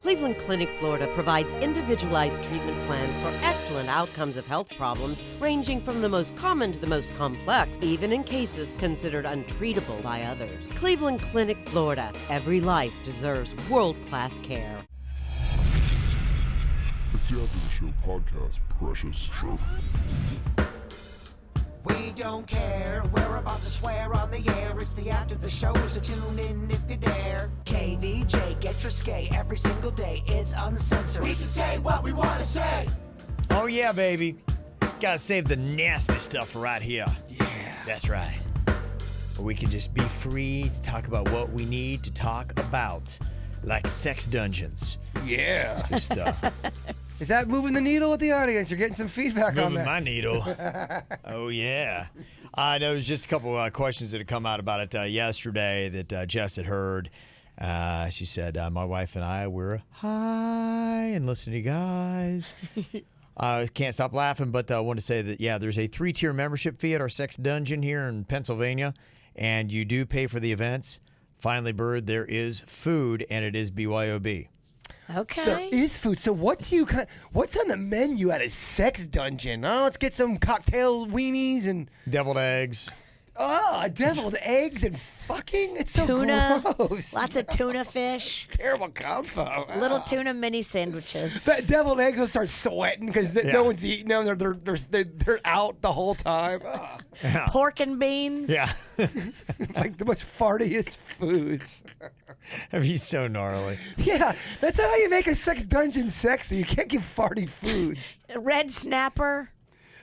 Cleveland Clinic, Florida provides individualized treatment plans for excellent outcomes of health problems ranging from the most common to the most complex, even in cases considered untreatable by others. Cleveland Clinic, Florida. Every life deserves world-class care. It's the After the Show podcast, precious. We don't care, we're about to swear on the air. It's the After the Show, so tune in if you dare. KVJ, get your skate every single day. It's uncensored. We can say what we want to say. Oh, yeah, baby. Gotta save the nasty stuff for right here. Yeah. That's right. Or we can just be free to talk about what we need to talk about. Like sex dungeons. Yeah. Just, Is that moving the needle with the audience? You're getting some feedback on moving that. my needle. Oh, yeah. There was just a couple questions that had come out about it yesterday that Jess had heard. She said, my wife and I were high and listening to you guys. Can't stop laughing, but I want to say that, yeah, there's a 3-tier membership fee at our sex dungeon here in Pennsylvania, and you do pay for the events. Finally, Bird, there is food, and it is BYOB. Okay. There is food. So what's on the menu at a sex dungeon? Oh, let's get some cocktail weenies and Deviled eggs. deviled eggs and fucking. It's so Tuna. gross. Lots of tuna fish. Terrible combo. Little tuna mini sandwiches. That deviled eggs will start sweating because no one's eating them. They're out the whole time. Pork and beans. Yeah. Like the most fartiest foods. That'd be so gnarly. Yeah, that's not how you make a sex dungeon sexy. You can't give farty foods. Red snapper.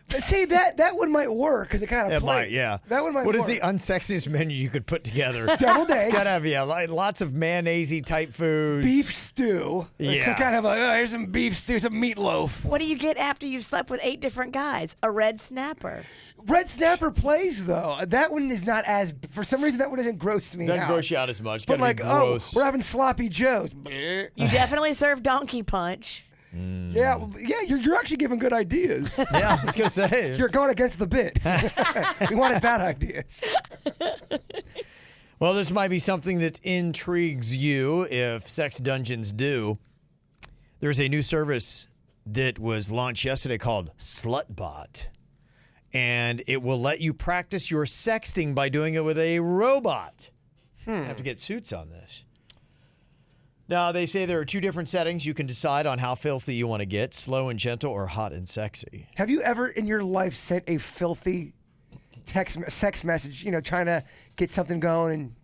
But see, that one might work because it kind of It might, yeah. That one might What work. is the unsexiest menu you could put together? Deviled It's eggs. gotta have, lots of mayonnaise-y type foods. Beef stew. Yeah. Some kind of here's some beef stew, some meatloaf. What do you get after you've slept with 8 different guys? A red snapper. Red snapper plays though. That one is not as, for some reason, that one doesn't gross me Doesn't out. gross you out as much. But Gotta like, be gross. we're having sloppy joes. You definitely serve donkey punch. Yeah, you're actually giving good ideas. Yeah, I was gonna say. You're going against the bit. We wanted bad ideas. Well, this might be something that intrigues you if sex dungeons do. There's a new service that was launched yesterday called Slutbot. And it will let you practice your sexting by doing it with a robot. You have to get suits on this. Now, they say there are 2 different settings. You can decide on how filthy you want to get, slow and gentle or hot and sexy. Have you ever in your life sent a filthy sex message, trying to get something going and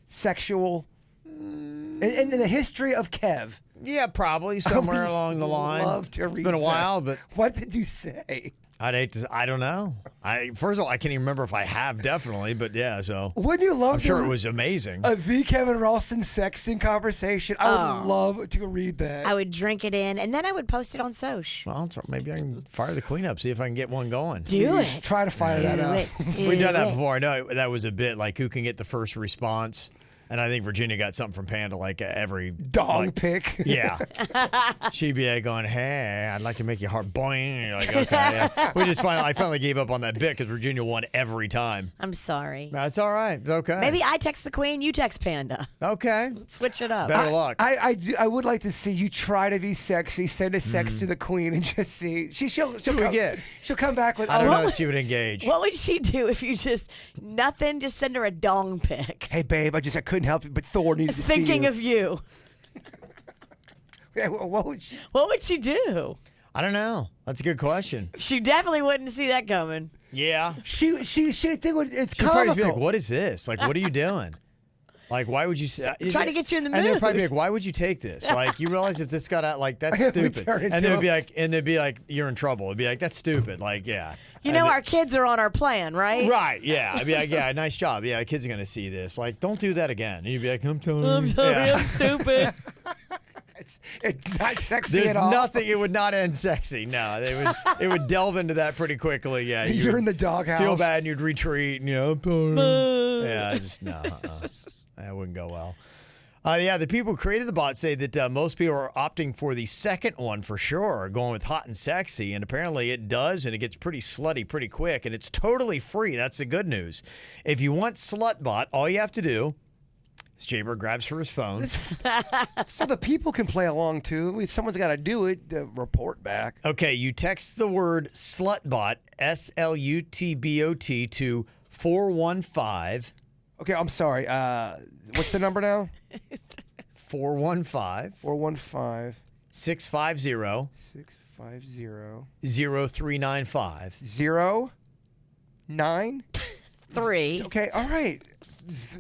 sexual? In the history of Kev. Yeah, probably somewhere along the line. Love to It's read been a that. while, but What did you say? I'd hate to. I don't know. First of all, I can't even remember if I have, definitely, but yeah. So Wouldn't you love I'm sure to it was amazing. the Kevin Ralston sexting conversation? I would love to read that. I would drink it in, and then I would post it on Soch. Well, maybe I can fire the queen up, see if I can get one going. Do it. Try to fire that out. We've done that before. I know that was a bit like who can get the first response. And I think Virginia got something from Panda like every Dong pick. Yeah. She'd be going, hey, I'd like to make you heart boing. And you're like, okay. Yeah. I finally gave up on that bit because Virginia won every time. I'm sorry. That's all right. It's okay. Maybe I text the queen, you text Panda. Okay. Switch it up. Better luck. I would like to see you try to be sexy, send a sex to the queen, and just see. She'll we get? She'll come back with. I don't oh, know if she would engage. What would she do if you just send her a dong pic? Hey babe, I couldn't help it, but Thor needed to see you. Thinking of you. Yeah, what would she? What would she do? I don't know. That's a good question. She definitely wouldn't see that coming. Yeah. She think it's She'd probably comical. be like, what is this? Like, what are you doing? Like, why would you... Trying to get you in the And they'd mood. probably be like, why would you take this? Like, you realize if this got out, like, that's We stupid. turn And into they'd be like, you're in trouble. It'd be like, that's stupid. Like, yeah. You know, our kids are on our plan, right? Right, yeah. I'd be like, yeah, nice job. Yeah, the kids are going to see this. Like, don't do that again. And you'd be like, I'm telling I'm you. sorry, Yeah. I'm stupid. It's not sexy There's at all. nothing. It would not end sexy. No, it would delve into that pretty quickly. Yeah, you You're would in the doghouse. Feel bad and you'd retreat. And, yeah, just no. That wouldn't go well. Yeah, the people who created the bot say that most people are opting for the second one for sure, going with hot and sexy, and apparently it does, and it gets pretty slutty pretty quick, and it's totally free. That's the good news. If you want Slutbot, all you have to do is Jaybird grabs for his phone. So the people can play along too. Someone's got to do it to report back. Okay, you text the word slutbot, SLUTBOT, to 415. Okay, I'm sorry. What's the number now? 415 415 650 650 0395. 09? 3. Okay, all right.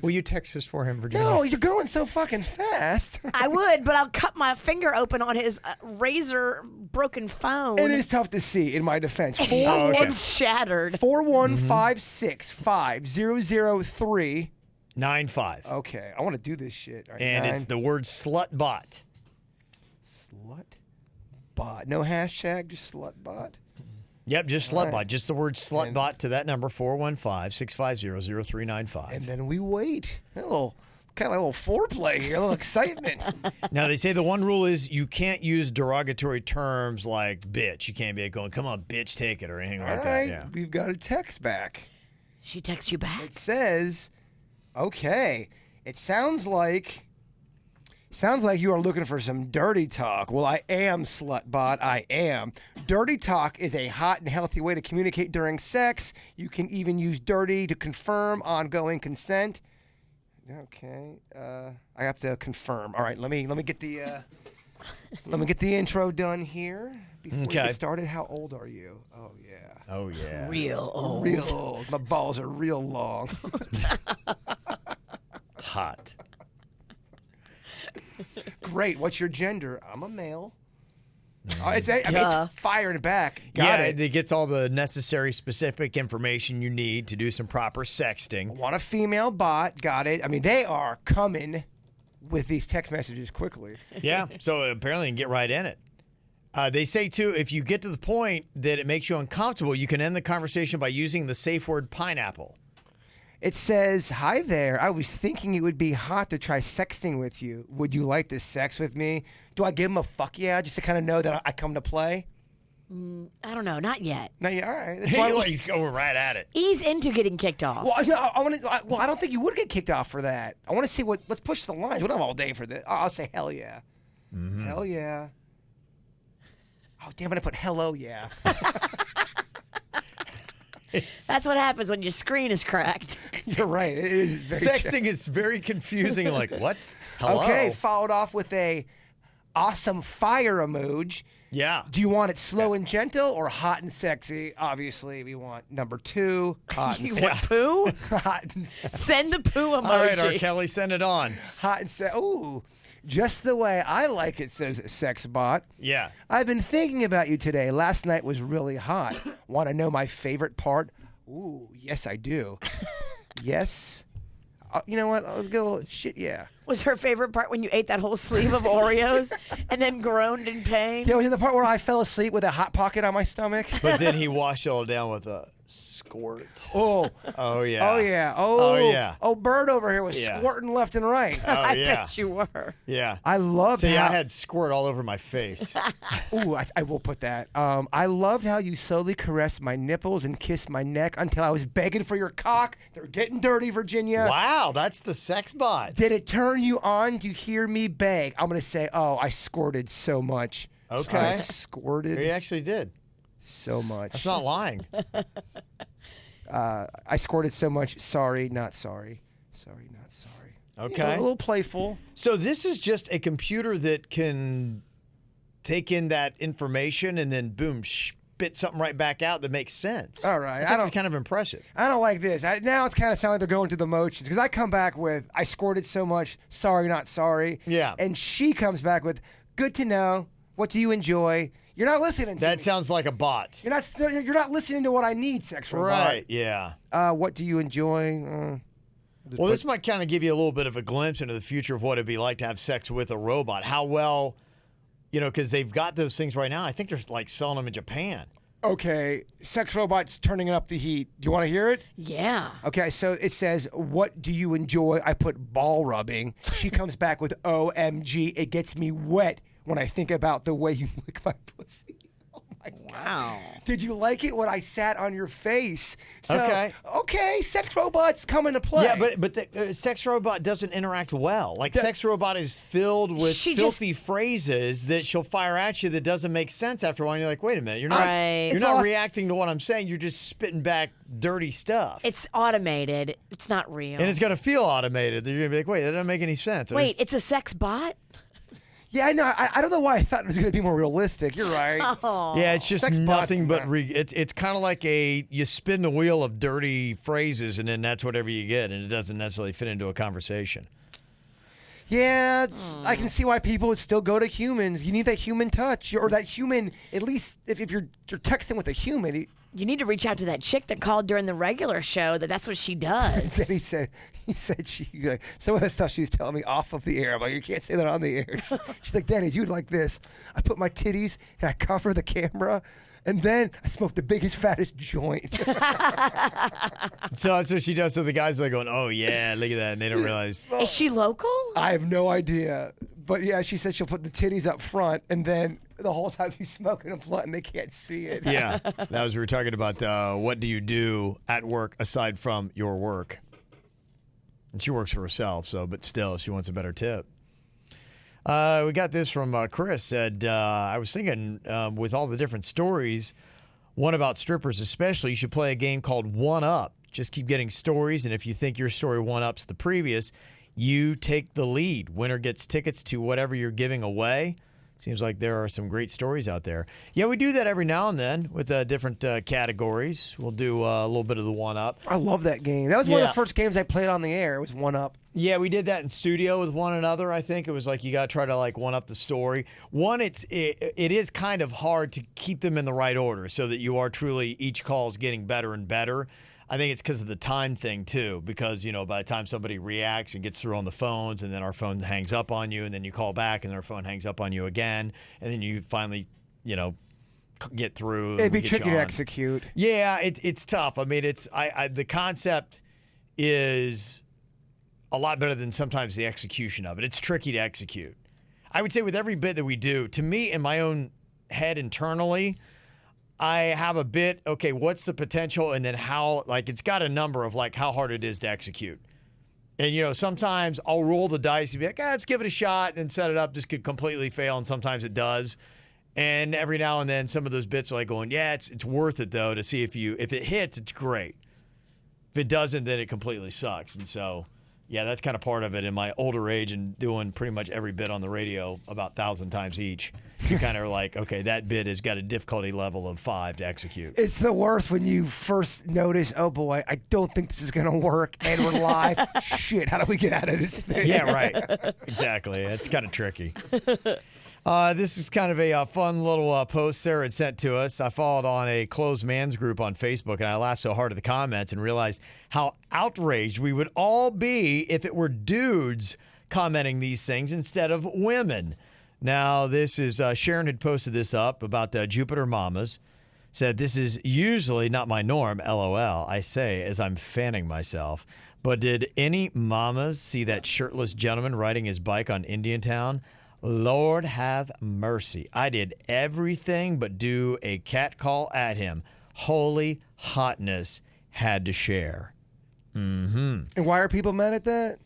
Will you text this for him, Virginia? No, you're going so fucking fast. I would, but I'll cut my finger open on his razor broken phone. It is tough to see in my defense. It's shattered. 415650003. 95. Okay, I want to do this shit. All right, And it's the word slutbot. slut bot. No hashtag, just slut bot. Yep, just All slutbot. right. Just the word slutbot to that number, 415-650-0395. And then we wait. Kind of a little foreplay here, a little excitement. Now, they say the one rule is you can't use derogatory terms like bitch. You can't be going, come on, bitch, take it, or anything All like right, that. Yeah. we've got a text back. She texts you back. It says, okay, it sounds like you are looking for some dirty talk. Well, I am slutbot. I am. Dirty talk is a hot and healthy way to communicate during sex. You can even use dirty to confirm ongoing consent. Okay, I have to confirm. All right, let me get the intro done here before we Okay. get started. How old are you? Oh yeah, Oh, yeah. Real old. real old. My balls are real long. Hot. Great. What's your gender? I'm a male. Duh. It's firing back. Yeah, Got it. it gets all the necessary specific information you need to do some proper sexting. Want a female bot. Got it. I mean, they are coming with these text messages quickly. Yeah, so apparently you can get right in it. They say, too, if you get to the point that it makes you uncomfortable, you can end the conversation by using the safe word pineapple. It says, hi there. I was thinking it would be hot to try sexting with you. Would you like to sex with me? Do I give him a fuck yeah just to kind of know that I come to play? I don't know. Not yet. No, yeah, all right. That's fine. He's going right at it. He's into getting kicked off. Well, I don't think you would get kicked off for that. I want to see let's push the lines. We don't have all day for this. I'll say hell yeah. Mm-hmm. Hell yeah. Oh, damn it, I put hello yeah. That's what happens when your screen is cracked. You're right. It is very Sexting is very confusing. Like, what? Hello? Okay, followed off with a awesome fire emoji. Yeah. Do you want it slow and gentle or hot and sexy? Obviously, we want number 2, hot and You sexy. want poo? Hot and Send the poo emoji. All right, R. Kelly, send it on. hot and sexy. Ooh, just the way I like it, says Sexbot. Yeah. I've been thinking about you today. Last night was really hot. Want to know my favorite part? Ooh, yes, I do. Yes. You know what? Let's get a little shit, yeah. Was her favorite part when you ate that whole sleeve of Oreos and then groaned in pain? Yeah, was it the part where I fell asleep with a Hot Pocket on my stomach? But then he washed it all down with a squirt. Oh. Oh, yeah. Oh, yeah. Oh, yeah. Oh, Bird over here was Yeah. squirting left and right. Oh, I yeah. bet you were. Yeah. I loved See, how... I had squirt all over my face. Ooh, I will put that. I loved how you slowly caressed my nipples and kissed my neck until I was begging for your cock. They're getting dirty, Virginia. Wow, that's the sex bot. Did it turn you on to hear me beg? I'm going to say, oh, I squirted so much. Okay. I squirted He actually did. so much. That's not lying. I squirted so much. Sorry, not sorry. Sorry, not sorry. Okay. A little playful. So this is just a computer that can take in that information and then boom, spit something right back out that makes sense. All right. That's actually kind of impressive. I don't like this. Now it's kind of sound like they're going through the motions because I come back with, I squirted so much. Sorry, not sorry. Yeah. And she comes back with, good to know. What do you enjoy? You're not listening to That me. sounds like a bot. You're not listening to what I need, sex robot. Right, yeah. What do you enjoy? Well, this might kind of give you a little bit of a glimpse into the future of what it'd be like to have sex with a robot. How well, because they've got those things right now. I think they're like selling them in Japan. Okay, sex robot's turning up the heat. Do you want to hear it? Yeah. Okay, so it says, what do you enjoy? I put ball rubbing. She comes back with OMG. It gets me wet when I think about the way you lick my pussy. Oh Wow. Did you like it when I sat on your face? So, Okay. sex robots come into play. Yeah, but the sex robot doesn't interact well. Like, sex robot is filled with filthy phrases that she'll fire at you that doesn't make sense after a while. And you're like, wait a minute, you're not reacting to what I'm saying. You're just spitting back dirty stuff. It's automated. It's not real. And it's going to feel automated. You're going to be like, wait, that doesn't make any sense. Wait, it's a sex bot? Yeah, I know. I don't know why I thought it was going to be more realistic. You're right. Oh. Yeah, it's just Sex nothing bots, but it's kind of like you spin the wheel of dirty phrases and then that's whatever you get, and it doesn't necessarily fit into a conversation. Yeah, I can see why people would still go to humans. You need that human touch, or that human. At least if you're texting with a human. You need to reach out to that chick that called during the regular show. That's what she does. Then he said some of the stuff she's telling me off of the air. I'm like, you can't say that on the air. She's like, Danny, dude, like this. I put my titties and I cover the camera, and then I smoke the biggest, fattest joint. So that's what she does to the guys. They're going, oh yeah, look at that, and they don't realize. Is she local? I have no idea. But yeah, she said she'll put the titties up front, and then the whole time she's smoking a blunt and they can't see it. Yeah, that was we were talking about. What do you do at work aside from your work? And she works for herself, but still, she wants a better tip. We got this from Chris. Said, I was thinking with all the different stories, one about strippers especially, you should play a game called One Up. Just keep getting stories, and if you think your story one-ups the previous, you take the lead. Winner gets tickets to whatever you're giving away. Seems like there are some great stories out there. Yeah, we do that every now and then with different categories. We'll do a little bit of the one-up. I love that game. That was one of the first games I played on the air. It was One Up. Yeah, we did that in studio with one another. I think it was like you got to try to like one up the story. One, it is kind of hard to keep them in the right order so that you are truly each call is getting better and better. I think it's because of the time thing too, because by the time somebody reacts and gets through on the phones, and then our phone hangs up on you, and then you call back, and our phone hangs up on you again, and then you finally get through. It'd be tricky to execute. Yeah, it's tough. I mean, the concept is a lot better than sometimes the execution of it. It's tricky to execute. I would say with every bit that we do, to me in my own head internally, I have a bit, okay, what's the potential, and then how, it's got a number of how hard it is to execute. And, sometimes I'll roll the dice and be like, let's give it a shot and set it up. This could completely fail, and sometimes it does. And every now and then some of those bits are like going, yeah, it's worth it, though, to see if it hits, it's great. If it doesn't, then it completely sucks. And so, yeah, that's kind of part of it in my older age and doing pretty much every bit on the radio about 1,000 times each. You kind of are like, okay, that bit has got a difficulty level of 5 to execute. It's the worst when you first notice, oh boy, I don't think this is going to work, and we're live. Shit, how do we get out of this thing? Yeah, right. Exactly. It's kind of tricky. This is kind of a fun little post Sarah had sent to us. I followed on a closed man's group on Facebook, and I laughed so hard at the comments and realized how outraged we would all be if it were dudes commenting these things instead of women. Now, this is Sharon had posted this up about Jupiter Mamas. Said, this is usually not my norm, LOL, I say as I'm fanning myself. But did any mamas see that shirtless gentleman riding his bike on Indiantown? Lord have mercy. I did everything but do a cat call at him. Holy hotness, had to share. Mm-hmm. And why are people mad at that?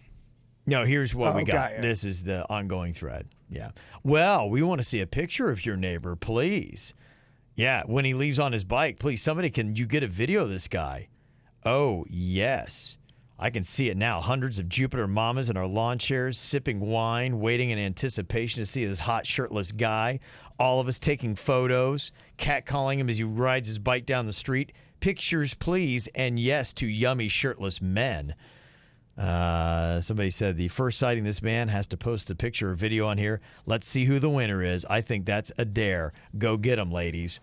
No, here's what we got. This is the ongoing thread. Yeah. Well, we want to see a picture of your neighbor, please. Yeah, when he leaves on his bike, please, can you get a video of this guy? Oh, yes. I can see it now. Hundreds of Jupiter mamas in our lawn chairs, sipping wine, waiting in anticipation to see this hot shirtless guy. All of us taking photos, catcalling him as he rides his bike down the street. Pictures, please, and yes to yummy shirtless men. Somebody said the first sighting this man has to post a picture or video on here. Let's see who the winner is. I think that's a dare. Go get him, ladies.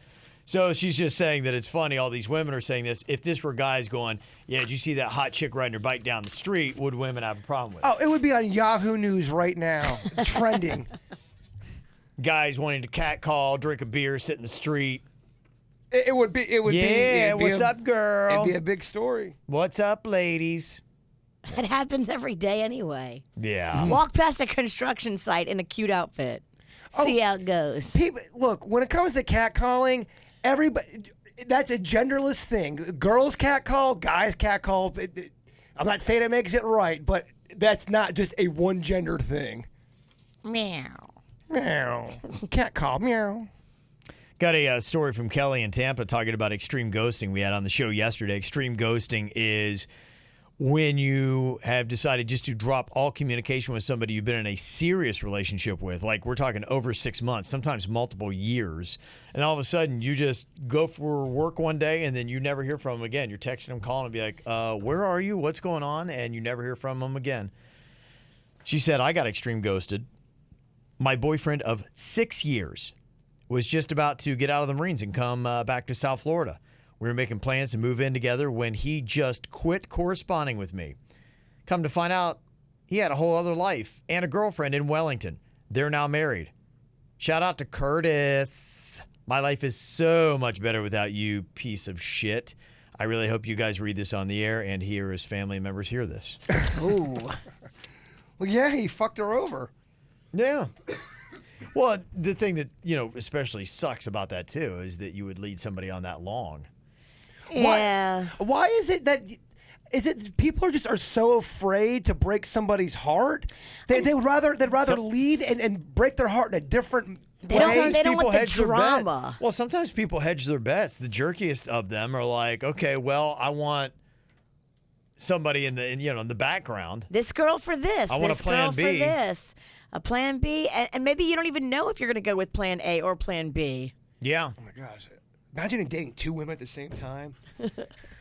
So she's just saying that it's funny. All these women are saying this. If this were guys going, yeah, did you see that hot chick riding her bike down the street? Would women have a problem with it? Oh, it would be on Yahoo News right now, trending. Guys wanting to catcall, drink a beer, sit in the street. It would be. Yeah, what's up, girl? It'd be a big story. What's up, ladies? It happens every day anyway. Yeah. Walk past a construction site in a cute outfit. See how it goes. People, look, when it comes to catcalling, everybody. That's a genderless thing. Girls catcall, guys catcall. I'm not saying it makes it right, but that's not just a one gender thing. Meow. Meow. Catcall. Meow. Got a story from Kelly in Tampa talking about extreme ghosting we had on the show yesterday. Extreme ghosting is when you have decided just to drop all communication with somebody you've been in a serious relationship with. Like we're talking over 6 months, sometimes multiple years. And all of a sudden you just go for work one day and then you never hear from them again. You're texting them, calling, and be like, where are you? What's going on? And you never hear from them again. She said, I got extreme ghosted. My boyfriend of 6 years was just about to get out of the Marines and come back to South Florida. We were making plans to move in together when he just quit corresponding with me. Come to find out, he had a whole other life and a girlfriend in Wellington. They're now married. Shout out to Curtis. My life is so much better without you, piece of shit. I really hope you guys read this on the air and hear his family members hear this. Ooh. Well, yeah, he fucked her over. Yeah. Well, the thing that, especially sucks about that, too, is that you would lead somebody on that long. Yeah. Why is it that... Is it people are so afraid to break somebody's heart? They'd rather leave and break their heart in a different They don't way. want- they don't People want the hedge their bet. drama. Well, sometimes people hedge their bets. The jerkiest of them are like, okay, well, I want somebody in the background. This girl for this. I want this a plan girl B. for this. A plan B. And maybe you don't even know if you're going to go with plan A or plan B. Yeah. Oh my gosh! Imagine dating two women at the same time.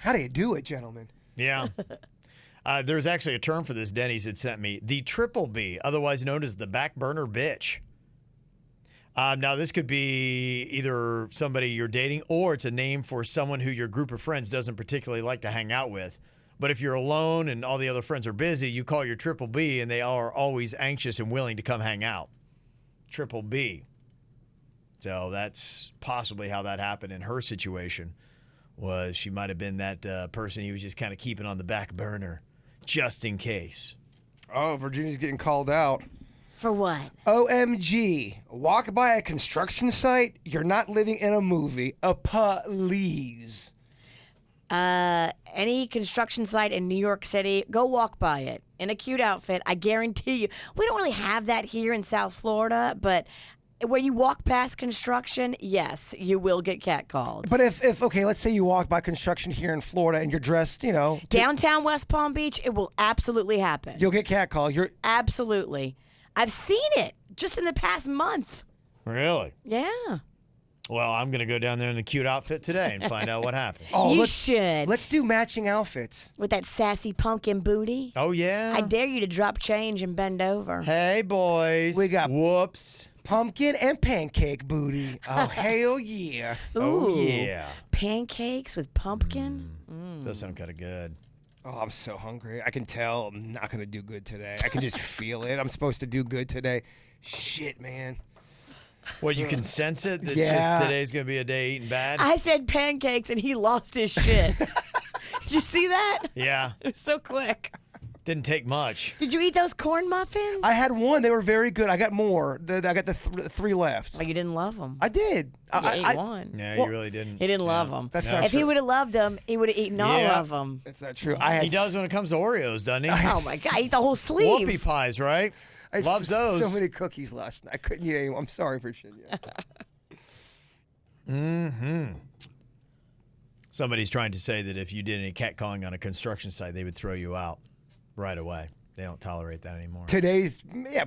How do you do it, gentlemen? Yeah. There's actually a term for this Denny's had sent me. The triple B, otherwise known as the back burner bitch. Now, this could be either somebody you're dating or it's a name for someone who your group of friends doesn't particularly like to hang out with. But if you're alone and all the other friends are busy, you call your triple B and they are always anxious and willing to come hang out. Triple B. So that's possibly how that happened in her situation. Was she might have been that person he was just kind of keeping on the back burner just in case. Oh, Virginia's getting called out. For what? OMG. Walk by a construction site, you're not living in a movie. Please. Any construction site in New York City, go walk by it in a cute outfit. I guarantee you. We don't really have that here in South Florida, but where you walk past construction, yes, you will get catcalled. But if okay, let's say you walk by construction here in Florida and you're dressed, Downtown West Palm Beach, it will absolutely happen. you'll get catcalled. Absolutely. I've seen it just in the past month. Really? Yeah. Well, I'm going to go down there in the cute outfit today and find out what happens. You should. Let's do matching outfits. With that sassy pumpkin booty. Oh, yeah? I dare you to drop change and bend over. Hey, boys. We got- Whoops. Pumpkin and pancake booty. Oh, hell yeah. Oh, Ooh. yeah. Pancakes with pumpkin? Does sound kind of good. Oh, I'm so hungry. I can tell I'm not going to do good today. I can just feel it. I'm supposed to do good today. Shit, man. Well, you can sense it? That Yeah. just today's going to be a day eating bad? I said pancakes and he lost his shit. Did you see that? Yeah. It was so quick. Didn't take much. Did you eat those corn muffins? I had one. They were very good. I got more. I got the three left. Oh, you didn't love them. I did. You I ate one. Yeah, Well, you really didn't. He didn't love them. That's not If he true. would have loved them, he would have eaten all Yeah. of them. That's not true. I had He does when it comes to Oreos, doesn't he? Oh, my God. Eat the whole sleeve. Whoopie pies, right? I had Loves those. So many cookies last night. I couldn't eat any. I'm sorry, Virginia. Somebody's trying to say that if you did any catcalling on a construction site, they would throw you out right away. They don't tolerate that anymore.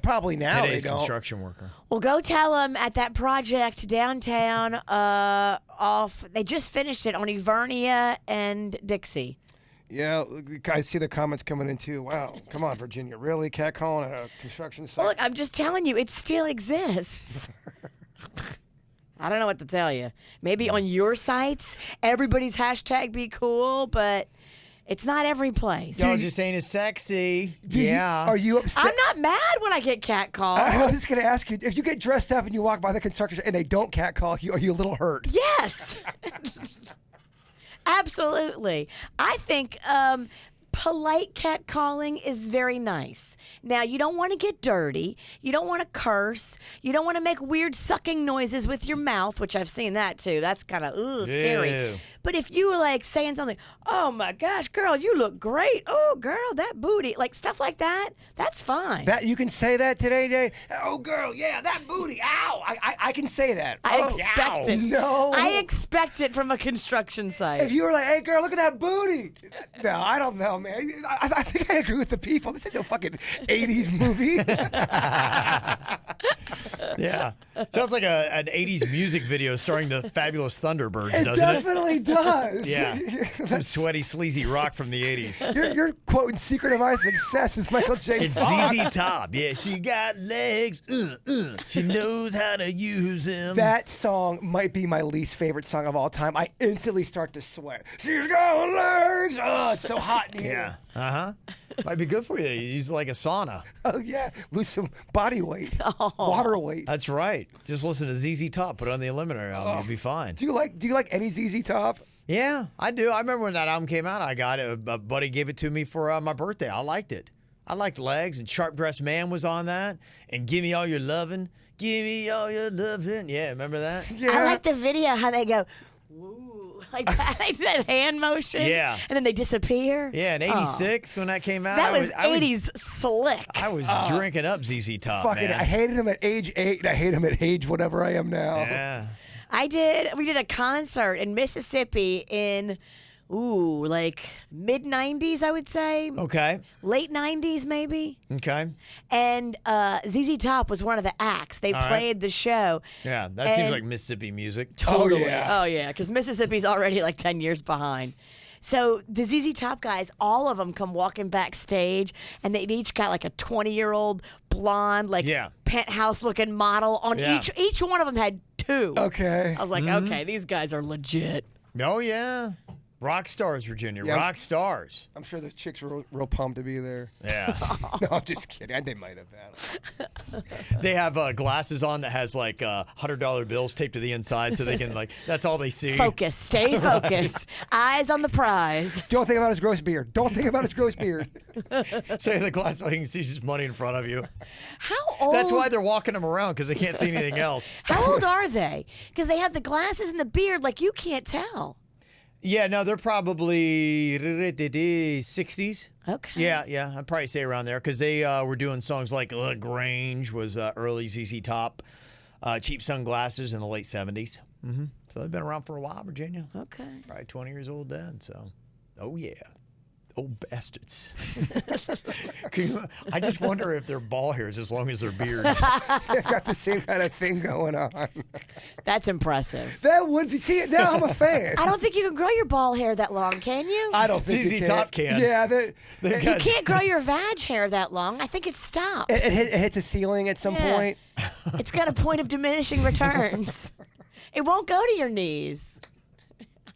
Probably now Today's they don't. construction worker. Well, go tell them at that project downtown they just finished it on Evernia and Dixie. Yeah, I see the comments coming in too. Wow, come on, Virginia, really catcalling at a construction site? Well, look, I'm just telling you, it still exists. I don't know what to tell you. Maybe on your sites, everybody's hashtag be cool, but it's not every place. Y'all just ain't as sexy. Are you upset? I'm not mad when I get catcalled. I was just going to ask you, if you get dressed up and you walk by the construction site and they don't catcall you, are you a little hurt? Yes. Absolutely. I think polite catcalling is very nice. Now, you don't want to get dirty. You don't want to curse. You don't want to make weird sucking noises with your mouth, which I've seen that too. That's kind of scary. But if you were like saying something, oh my gosh, girl, you look great. Oh, girl, that booty, like stuff like that, that's fine. That you can say that today, Dave? Oh, girl, yeah, that booty. Ow. I can say that. I expect it. No. I expect it from a construction site. If you were like, hey, girl, look at that booty. No, I don't know, man. I think I agree with the people. This is no fucking 80s movie. Yeah. Sounds like an 80s music video starring the Fabulous Thunderbirds, It doesn't definitely does. Yeah. Some sweaty, sleazy rock from the 80s. You're quoting Secret of My Success as Michael J. It's Fox. ZZ Top. Yeah, she got legs. She knows how to use them. That song might be my least favorite song of all time. I instantly start to sweat. She's got legs. Oh, it's so hot in here. Yeah. Uh-huh. Might be good for you. You use it like a sauna. Oh, yeah. Lose some body weight. Water weight. That's right. Just listen to ZZ Top. Put it on the Eliminator album. You'll be fine. Do you like any ZZ Top? Yeah, I do. I remember when that album came out. I got it. A buddy gave it to me for my birthday. I liked it. I liked Legs, and Sharp Dressed Man was on that. And Give Me All Your Lovin'. Give me all your lovin'. Yeah, remember that? Yeah. I like the video how they go, woo, like that, like that hand motion. Yeah. And then they disappear. Yeah, in '86 when that came out. That was 80s slick. I was drinking up ZZ Top, Fucking, man. I hated him at age 8, and I hate him at age whatever I am now. Yeah. We did a concert in Mississippi in, like mid-90s, I would say. Okay. Late 90s, maybe. Okay. And ZZ Top was one of the acts. They right. played the show. Yeah, that seems And- like Mississippi music. Totally. yeah. Oh, yeah, because Mississippi's already like 10 years behind. So the ZZ Top guys, all of them come walking backstage, and they've each got like a 20-year-old blonde, like Yeah. penthouse-looking model on Yeah. each one of them had 2. Okay. I was like, okay, these guys are legit. Oh, yeah. Rock stars, Virginia. Yeah. Rock stars. I'm sure the chicks were real pumped to be there. Yeah. No, I'm just kidding. They might have been. They have glasses on that has like $100 bills taped to the inside so they can that's all they see. Focus. Stay focused. Eyes on the prize. Don't think about his gross beard. Don't think about his gross beard. So you have the glass so you can see just money in front of you. How old? That's why they're walking them around because they can't see anything else. How old are they? Because they have the glasses and the beard, like you can't tell. Yeah, no, they're probably 60s. Okay. Yeah, I'd probably say around there because they were doing songs like LaGrange was early ZZ Top, Cheap Sunglasses in the late 70s. Mm-hmm. So they've been around for a while, Virginia. Okay. Probably 20 years old then, so. Oh, yeah. Old bastards. I just wonder if their ball hairs as long as their beards. They've got the same kind of thing going on. That's impressive. That would be. See, now I'm a fan. I don't think you can grow your ball hair that long, can you? I don't think ZZ you can. Top can. Yeah, They've You got- can't grow your vag hair that long. I think it stops. it hits a ceiling at some Yeah. point. It's got a point of diminishing returns. It won't go to your knees.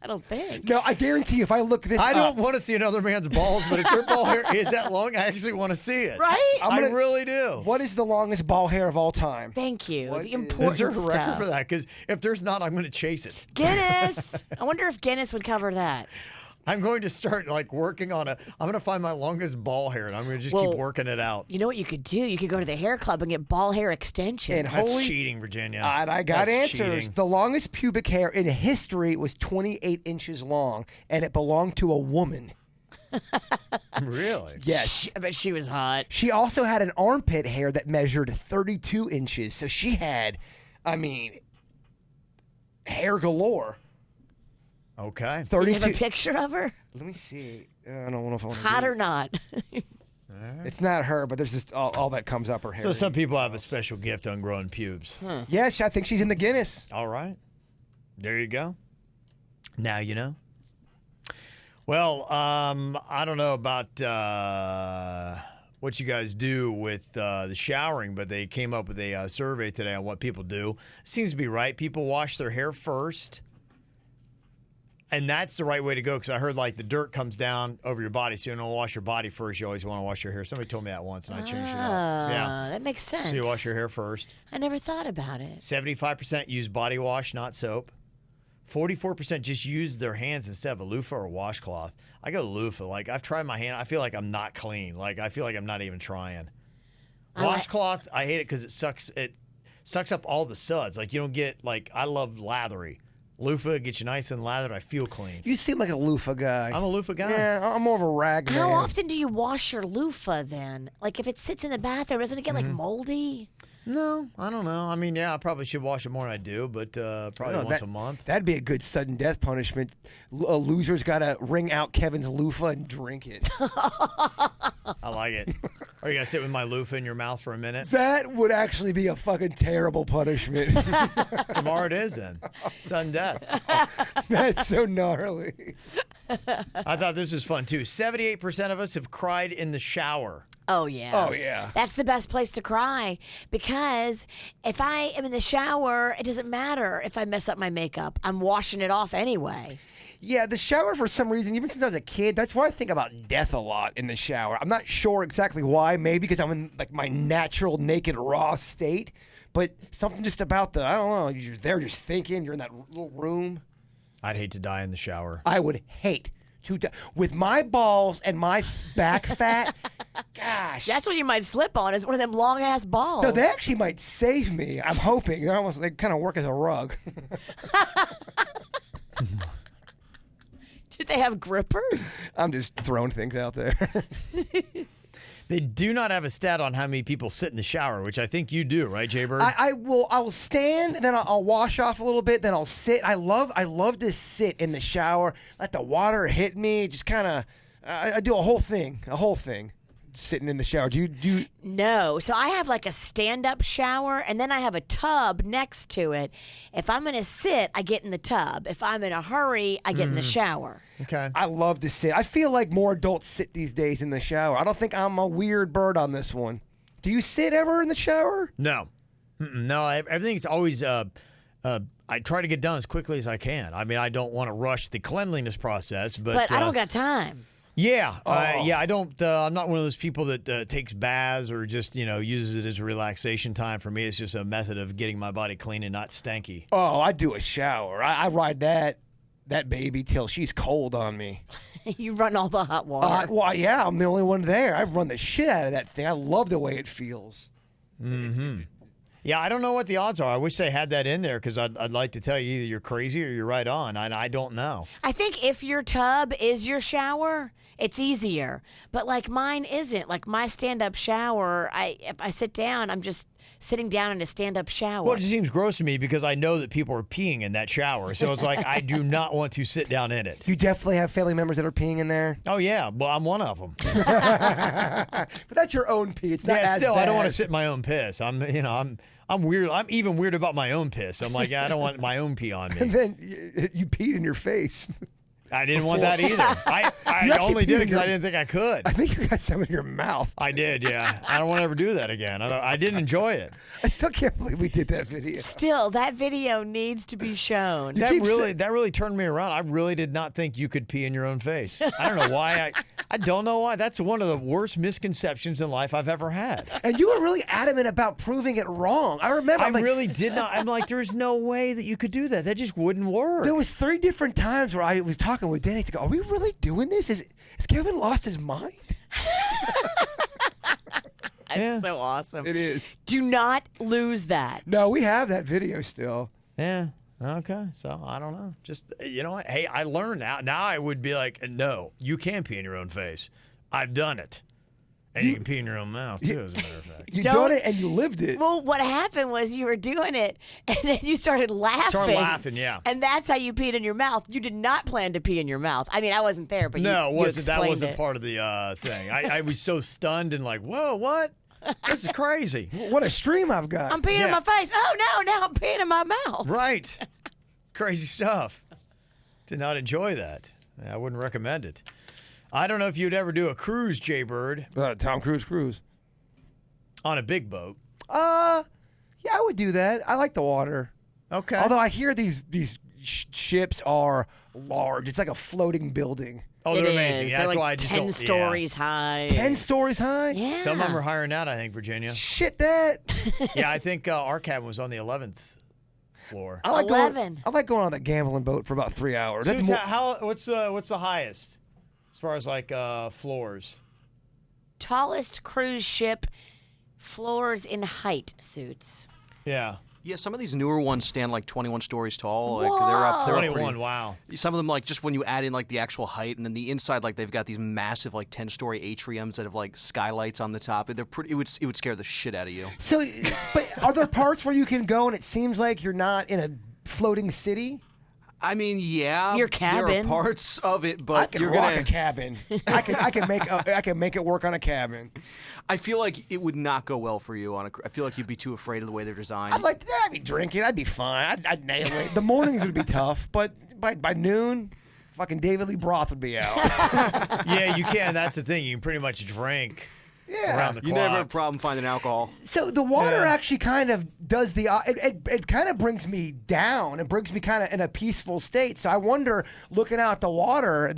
I don't think. No, I guarantee you, if I look this I up, don't want to see another man's balls, but if their ball hair is that long, I actually want to see it. Right? I really do. What is the longest ball hair of all time? Thank you. What The is- important Is there a record stuff. for that? Because if there's not, I'm going to chase it. Guinness. I wonder if Guinness would cover that. I'm going to start working on I'm going to find my longest ball hair and I'm going to just keep working it out. You know what you could do? You could go to the hair club and get ball hair extensions. And That's holy, cheating, Virginia. and I got That's answers. cheating. The longest pubic hair in history was 28 inches long, and it belonged to a woman. Really? Yes. I bet she was hot. She also had an armpit hair that measured 32 inches. So she had, hair galore. Okay. Do you 32. have a picture of her? Let me see. I don't know if I want to. Hot or not? It's not her, but there's just all that comes up her hair. So some people have a special gift on growing pubes. Yes, I think she's in the Guinness. All right. There you go. Now you know. Well, I don't know about what you guys do with the showering, but they came up with a survey today on what people do. Seems to be right. People wash their hair first. And that's the right way to go because I heard the dirt comes down over your body, so you don't wash your body first. You always want to wash your hair. Somebody told me that once, and I changed it up. Yeah. That makes sense. So you wash your hair first. I never thought about it. 75% use body wash, not soap. 44% just use their hands instead of a loofah or washcloth. I go loofah. Like, I've tried my hand. I feel like I'm not clean. Like, I feel like I'm not even trying. Washcloth, I hate it because it sucks up all the suds. Like, you don't get, like, I love lathery. Loofah gets you nice and lathered. I feel clean. You seem like a loofah guy. I'm a loofah guy. Yeah, I'm more of a rag man. How often do you wash your loofah then? Like if it sits in the bathroom, doesn't it get like moldy? No, I don't know. I mean, yeah, I probably should wash it more than I do, but probably once a month. That'd be a good sudden death punishment. A loser's got to wring out Kevin's loofah and drink it. I like it. Are you going to sit with my loofah in your mouth for a minute? That would actually be a fucking terrible punishment. Tomorrow it is then. Sudden death. That's so gnarly. I thought this was fun, too. 78% of us have cried in the shower. Oh, yeah. Oh, yeah. That's the best place to cry because if I am in the shower, it doesn't matter if I mess up my makeup. I'm washing it off anyway. Yeah, the shower, for some reason, even since I was a kid, that's where I think about death a lot in the shower. I'm not sure exactly why. Maybe because I'm in like my natural, naked, raw state. But something just about I don't know, you're there just thinking, you're in that little room. I'd hate to die in the shower. I would hate to die. With my balls and my back fat, gosh. That's what you might slip on is one of them long-ass balls. No, they actually might save me. I'm hoping. They kind of work as a rug. Did they have grippers? I'm just throwing things out there. They do not have a stat on how many people sit in the shower, which I think you do, right, Jay-Bird? I will stand, then I'll wash off a little bit, then I'll sit. I love to sit in the shower, let the water hit me, just kind of. I do a whole thing, sitting in the shower. Do you? No. So I have like a stand-up shower, and then I have a tub next to it. If I'm going to sit, I get in the tub. If I'm in a hurry, I get in the shower. Okay. I love to sit. I feel like more adults sit these days in the shower. I don't think I'm a weird bird on this one. Do you sit ever in the shower? No. No, everything's always, I try to get done as quickly as I can. I mean, I don't want to rush the cleanliness process, but I don't got time. Yeah. I don't, I'm not one of those people that takes baths or just, uses it as a relaxation time. For me, it's just a method of getting my body clean and not stanky. Oh, I do a shower. I ride that baby till she's cold on me. You run all the hot water. Well, yeah, I'm the only one there. I run the shit out of that thing. I love the way it feels. Mm-hmm. Yeah, I don't know what the odds are. I wish they had that in there because I'd like to tell you either you're crazy or you're right on. I don't know. I think if your tub is your shower, it's easier. But like mine isn't. Like my stand-up shower, if I sit down, I'm just sitting down in a stand-up shower. Well, it just seems gross to me because I know that people are peeing in that shower. So it's like I do not want to sit down in it. You definitely have family members that are peeing in there. Oh, yeah. Well, I'm one of them. But that's your own pee. It's not as still, bad. I don't want to sit in my own piss. I'm weird. I'm even weird about my own piss. I'm like, I don't want my own pee on me. And then you peed in your face. I didn't want that either. I only did it because I didn't think I could. I think you got some in your mouth. I did, yeah. I don't want to ever do that again. I didn't enjoy it. I still can't believe we did that video. Still, that video needs to be shown. That really turned me around. I really did not think you could pee in your own face. I don't know why. I don't know why. That's one of the worst misconceptions in life I've ever had. And you were really adamant about proving it wrong. I remember. I really did not. I'm like, there's no way that you could do that. That just wouldn't work. There was 3 different times where I was talking with Danny to go, are we really doing this? Has Kevin lost his mind? That's so awesome. It is. Do not lose that. No, we have that video still. Yeah. Okay. So I don't know. Just, you know what? Hey, I learned now. Now I would be like, no, you can't pee in your own face. I've done it. And you can pee in your own mouth, too, as a matter of fact. You done it and you lived it. Well, what happened was you were doing it, and then you started laughing. Started laughing, yeah. And that's how you peed in your mouth. You did not plan to pee in your mouth. I mean, I wasn't there, but no, you wasn't. That wasn't it. part of the thing. I was so stunned and like, whoa, what? This is crazy. What a stream I've got. I'm peeing in my face. Oh, no, now I'm peeing in my mouth. Right. Crazy stuff. Did not enjoy that. I wouldn't recommend it. I don't know if you'd ever do a cruise, Jay-Bird. Tom Cruise cruise. On a big boat. Yeah, I would do that. I like the water. Okay. Although I hear these ships are large. It's like a floating building. Oh, they're It amazing. is. Yeah, They're that's like why I just 10 don't. stories high. 10 stories high? Yeah. Some of them are higher than that, I think, Virginia. Shit, that. Yeah, I think our cabin was on the 11th. floor. I like 11. I like going on the gambling boat for about 3 hours. That's Suits, more, what's the highest as far as like floors? Tallest cruise ship floors in height, Suits. Yeah. Yeah, some of these newer ones stand like 21 stories tall. Like Whoa. they're up 21, pretty- wow. Some of them, like, just when you add in like the actual height, and then the inside, like they've got these massive like 10-story atriums that have like skylights on the top. They're pretty. It would scare the shit out of you. so, but are there parts where you can go and it seems like you're not in a floating city? I mean, yeah, Your there are cabin. parts of it, I but can you're rock gonna. a cabin. I can make it work on a cabin. I feel like it would not go well for you on a. I feel like you'd be too afraid of the way they're designed. I'd be drinking. I'd be fine. I'd nail it. The mornings would be tough, but by noon, fucking David Lee Broth would be out. Yeah, you can. That's the thing. You can pretty much drink Yeah. around the you clock. never have a problem finding alcohol. So the water Yeah. actually kind of does it kind of brings me down. It brings me kind of in a peaceful state. So I wonder, looking out the water,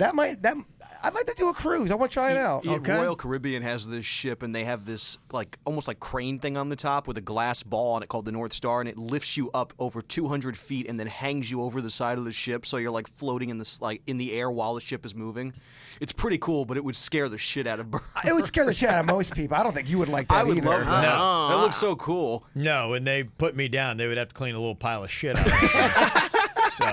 I'd like to do a cruise. I want to try it out. Okay. Royal Caribbean has this ship, and they have this like almost like crane thing on the top with a glass ball on it called the North Star, and it lifts you up over 200 feet and then hangs you over the side of the ship, so you're like floating in the air while the ship is moving. It's pretty cool, but it would scare the shit out of birds. It would scare the shit out of most people. I don't think you would like that I would either. love that. No. That looks so cool. No, when they put me down, they would have to clean a little pile of shit out of me. So,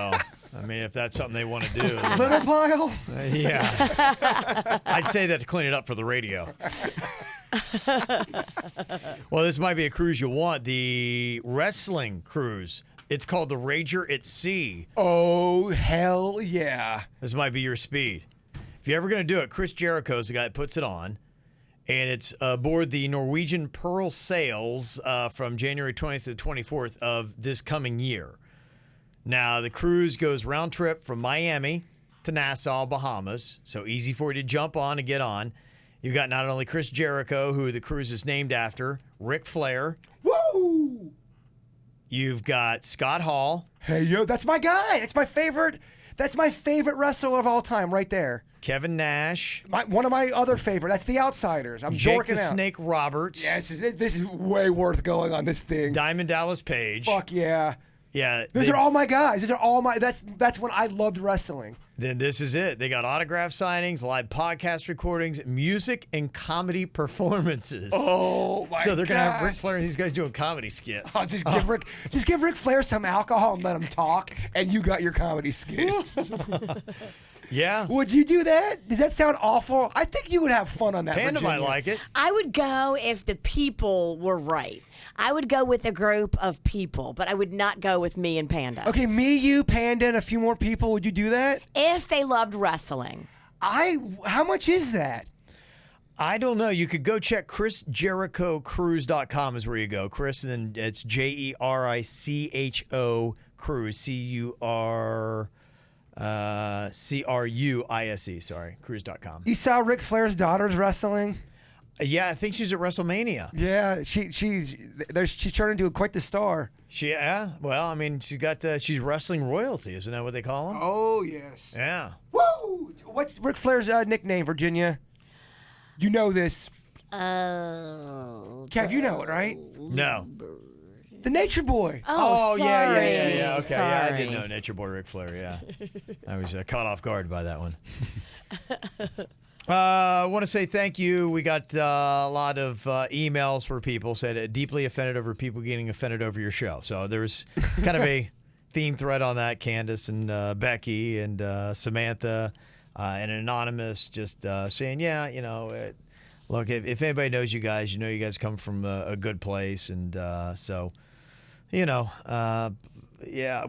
I mean, if that's something they want to do, then, Little pile. yeah. I'd say that to clean it up for the radio. Well, this might be a cruise you want. The wrestling cruise. It's called the Rager at Sea. Oh, hell yeah. This might be your speed. If you're ever going to do it, Chris Jericho's the guy that puts it on. And it's aboard the Norwegian Pearl Sails from January 20th to the 24th of this coming year. Now, the cruise goes round trip from Miami to Nassau, Bahamas. So easy for you to jump on and get on. You've got not only Chris Jericho, who the cruise is named after, Ric Flair. Woo! You've got Scott Hall, Hey, yo, that's my guy. That's my favorite wrestler of all time right there. Kevin Nash, One of my other favorite. That's the Outsiders. I'm Jake dorking the out. Snake Roberts, Yeah, this is way worth going on this thing. Diamond Dallas Page. Fuck yeah. Yeah. These are all my guys. These are all my. That's when I loved wrestling. Then this is it. They got autograph signings, live podcast recordings, music, and comedy performances. Oh my god! So they're gonna have Ric Flair and these guys doing comedy skits. Oh, just give Ric Flair some alcohol and let him talk, and you got your comedy skit. Yeah. Would you do that? Does that sound awful? I think you would have fun on that. Panda might Virginia. like it. I would go if the people were right. I would go with a group of people, but I would not go with me and Panda. Okay, me, you, Panda, and a few more people. Would you do that? If they loved wrestling. How much is that? I don't know. You could go check ChrisJerichoCruise.com is where you go. Chris, and then it's JERICHO Cruise, CRUISE, sorry, cruise.com. You saw Ric Flair's daughter's wrestling? Yeah, I think she's at WrestleMania. Yeah, she's turned into quite the star. Yeah, well, I mean, she's wrestling royalty, isn't that what they call them? Oh yes. Yeah. Woo! What's Ric Flair's nickname, Virginia? You know this. Oh. Kev, you know it, right? No. The Nature Boy. Oh, yeah. sorry. Okay, yeah, I Sorry. didn't know Nature Boy Ric Flair, yeah. I was caught off guard by that one. I want to say thank you. We got a lot of emails for people said deeply offended over people getting offended over your show. So there's kind of a theme thread on that. Candace and Becky and Samantha and Anonymous just saying, yeah, you know, look, if anybody knows you guys, you know you guys come from a good place. And so, you know, yeah,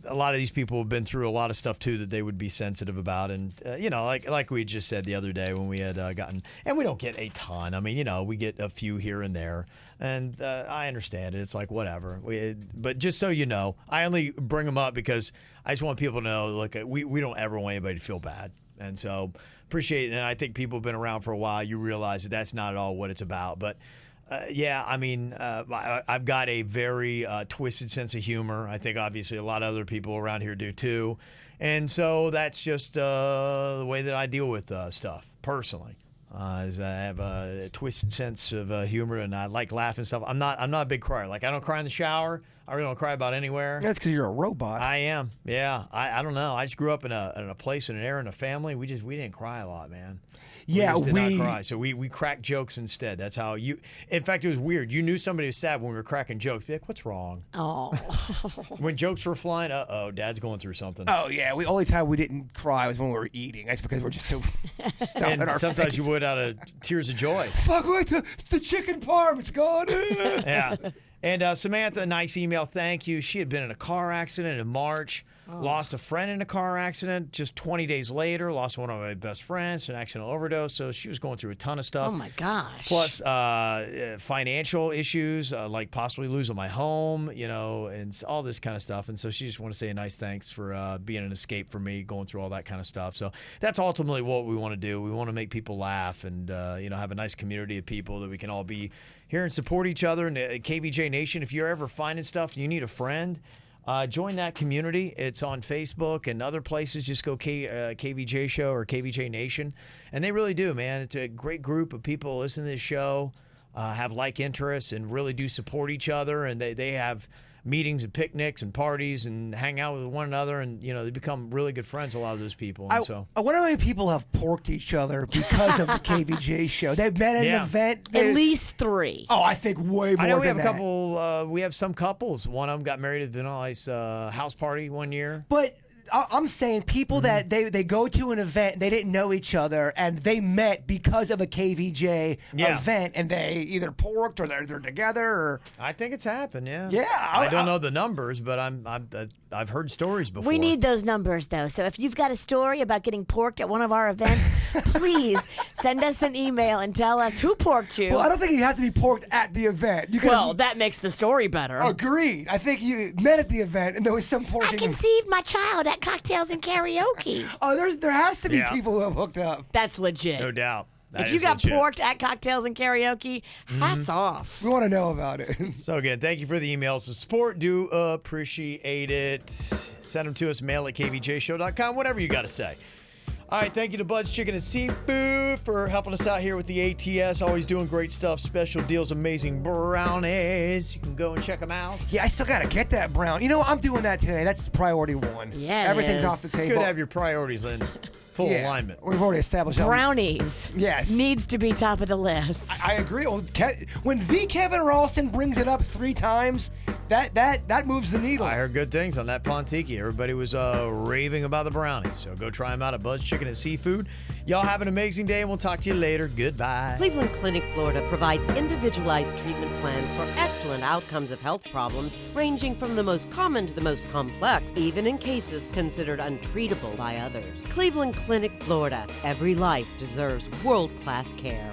a lot of these people have been through a lot of stuff too that they would be sensitive about, and you know, like we just said the other day when we had gotten, and we don't get a ton. I mean, you know, we get a few here and there, and I understand it. It's like whatever. But just so you know, I only bring them up because I just want people to know, like, we don't ever want anybody to feel bad, and so appreciate it. And I think people have been around for a while. You realize that that's not at all what it's about, but. Yeah, I mean, I've got a very twisted sense of humor. I think obviously a lot of other people around here do too. And so that's just the way that I deal with stuff personally. Is I have a twisted sense of humor and I like laughing and stuff. I'm not a big crier. Like I don't cry in the shower. I really don't cry about anywhere. That's because you're a robot. I am. Yeah. I don't know. I just grew up in a place, in an era, in a family. We didn't cry a lot, man. Yeah, we just did not cry. So we cracked jokes instead. That's how you. In fact, it was weird. You knew somebody was sad when we were cracking jokes. Be like, what's wrong? Oh. When jokes were flying, Dad's going through something. Oh yeah, only time we didn't cry was when we were eating. That's because we're just so stuff And in our sometimes face. you would out of tears of joy. Fuck, wait, the chicken parm, it's gone. Yeah. And Samantha, a nice email. Thank you. She had been in a car accident in March. Lost a friend in a car accident. Just 20 days later, lost one of my best friends to an accidental overdose. So she was going through a ton of stuff. Oh my gosh. Plus financial issues, like possibly losing my home, and all this kind of stuff. And so she just want to say a nice thanks for being an escape for me, going through all that kind of stuff. So that's ultimately what we want to do. We want to make people laugh and have a nice community of people that we can all be here and support each other. And KVJ Nation, if you're ever finding stuff and you need a friend, join that community. It's on Facebook and other places. Just go KVJ Show or KVJ Nation. And they really do, man. It's a great group of people listen to this show, have like interests, and really do support each other. And they have meetings and picnics and parties and hang out with one another. And, they become really good friends, a lot of those people. And I wonder how many people have porked each other because of the KVJ show. They've met at an event. At least 3. Oh, I think way more I know we than have that. a couple. We have some couples. One of them got married at Vanilla Ice house party one year. But I'm saying people that they go to an event, they didn't know each other, and they met because of a KVJ event, and they either porked or they're together. Or I think it's happened. Yeah. Yeah, I don't know the numbers, but I've heard stories before. We need those numbers, though. So if you've got a story about getting porked at one of our events, please send us an email and tell us who porked you. Well, I don't think you have to be porked at the event. You Well, that makes the story better. Agreed. I think you met at the event, and there was some porking. I conceived my child at cocktails and karaoke. Oh, there has to be people who have hooked up. That's legit. No doubt. That If you is got legit. porked at cocktails and karaoke, hats off. We want to know about it. So again, thank you for the emails. The support, do appreciate it. Send them to us, mail at kvjshow.com, whatever you got to say. All right, thank you to Bud's Chicken and Seafood for helping us out here with the ATS. Always doing great stuff, special deals, amazing brownies. You can go and check them out. Yeah, I still got to get that brown. You know, I'm doing that today. That's priority 1. Yeah, it Everything's is. off the It's table. good to have your priorities in full alignment. We've already established that. Brownies. Yes. Needs to be top of the list. I agree. Well, when the Kevin Ralston brings it up 3 times, that moves the needle. I heard good things on that Pontiki. Everybody was raving about the brownies. So go try them out at Bud's Chicken and Seafood. Y'all have an amazing day, and we'll talk to you later. Goodbye. Cleveland Clinic, Florida provides individualized treatment plans for excellent outcomes of health problems ranging from the most common to the most complex, even in cases considered untreatable by others. Cleveland Clinic, Florida. Every life deserves world-class care.